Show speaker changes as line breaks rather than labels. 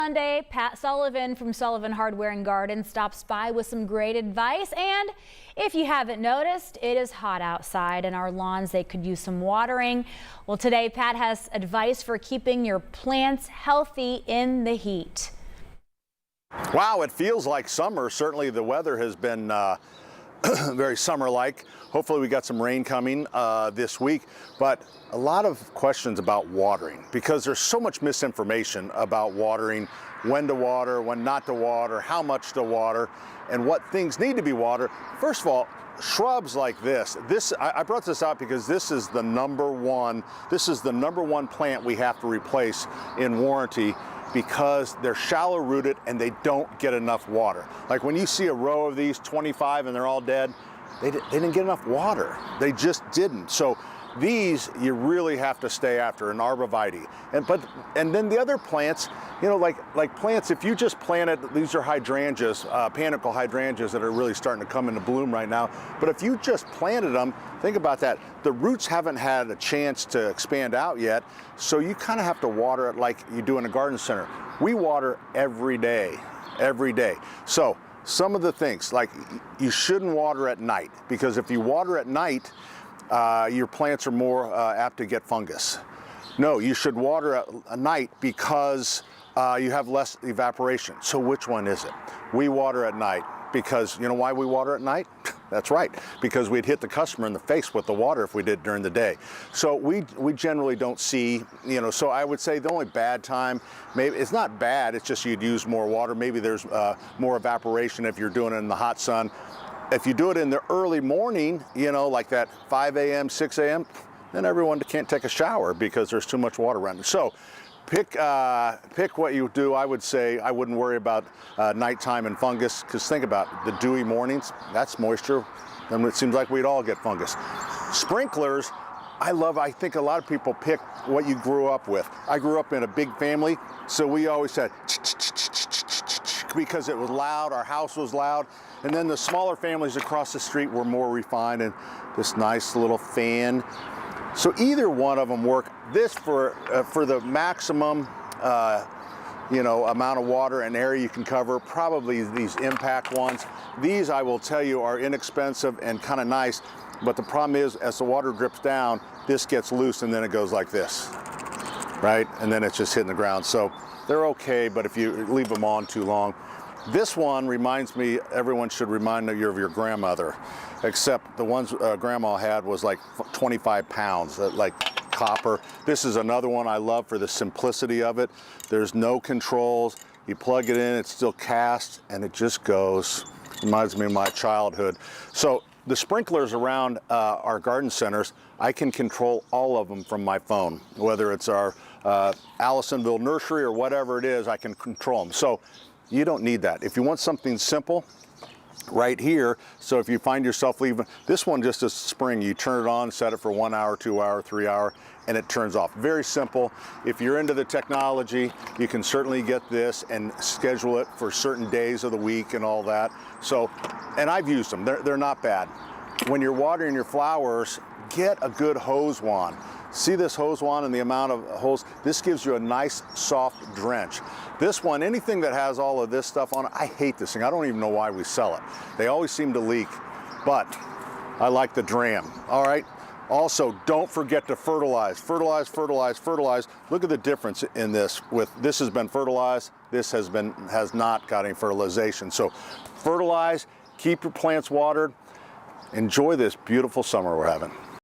Monday, Pat Sullivan from Sullivan Hardware and Garden stops by with some great advice. And if you haven't noticed, it is hot outside and our lawns, they could use some watering. Well, today Pat has advice for keeping your plants healthy in the heat.
Wow, it feels like summer. Certainly the weather has been very summer-like. Hopefully we got some rain coming this week, but a lot of questions about watering because there's so much misinformation about watering, when to water, when not to water, how much to water, and what things need to be watered. First of all, shrubs like this, I brought this out because this is the number one plant we have to replace in warranty because they're shallow rooted and they don't get enough water. Like when you see a row of these 25 and they're all dead, they didn't get enough water. They just didn't. So these you really have to stay after, an arborvitae. And then the other plants, you know, like plants, if you just planted, these are hydrangeas, panicle hydrangeas that are really starting to come into bloom right now. But if you just planted them, think about that. The roots haven't had a chance to expand out yet, so you kind of have to water it like you do in a garden center. We water every day, every day. So some of the things, like you shouldn't water at night, because if you water at night, your plants are more apt to get fungus. No, you should water at night because you have less evaporation. So which one is it? We water at night because, you know why we water at night? That's right, because we'd hit the customer in the face with the water if we did during the day. So we generally don't see, you know, so I would say the only bad time, maybe it's not bad, it's just you'd use more water. Maybe there's more evaporation if you're doing it in the hot sun. If you do it in the early morning, you know, like that 5 a.m., 6 a.m., then everyone can't take a shower because there's too much water around it. So pick what you do. I would say I wouldn't worry about nighttime and fungus, because think about it, the dewy mornings, that's moisture, and it seems like we'd all get fungus. Sprinklers, I think a lot of people pick what you grew up with. I grew up in a big family, so we always said because it was loud, our house was loud. And then the smaller families across the street were more refined and this nice little fan. So either one of them work. This for the maximum you know, amount of water and area you can cover, probably these impact ones. These, I will tell you, are inexpensive and kind of nice, but the problem is as the water drips down, this gets loose and then it goes like this, right? And then it's just hitting the ground. So they're okay, but if you leave them on too long. This one reminds me, everyone should remind you of your grandmother, except the ones grandma had was like 25 pounds, like copper. This is another one I love for the simplicity of it. There's no controls. You plug it in, it's still cast, and it just goes. Reminds me of my childhood. So the sprinklers around our garden centers, I can control all of them from my phone, whether it's our Allisonville nursery or whatever it is, I can control them. So you don't need that. If you want something simple, right here, so if you find yourself leaving, this one just is spring, you turn it on, set it for 1 hour, 2 hour, 3 hour, and it turns off. Very simple. If you're into the technology, you can certainly get this and schedule it for certain days of the week and all that. So, and I've used them, they're not bad. When you're watering your flowers, get a good hose wand. See this hose wand and the amount of hose? This gives you a nice soft drench. This one, anything that has all of this stuff on it, I hate this thing. I don't even know why we sell it. They always seem to leak, but I like the dram, all right? Also, don't forget to fertilize. Fertilize, fertilize, fertilize. Look at the difference in this. This has been fertilized, this has not got any fertilization. So fertilize, keep your plants watered, enjoy this beautiful summer we're having.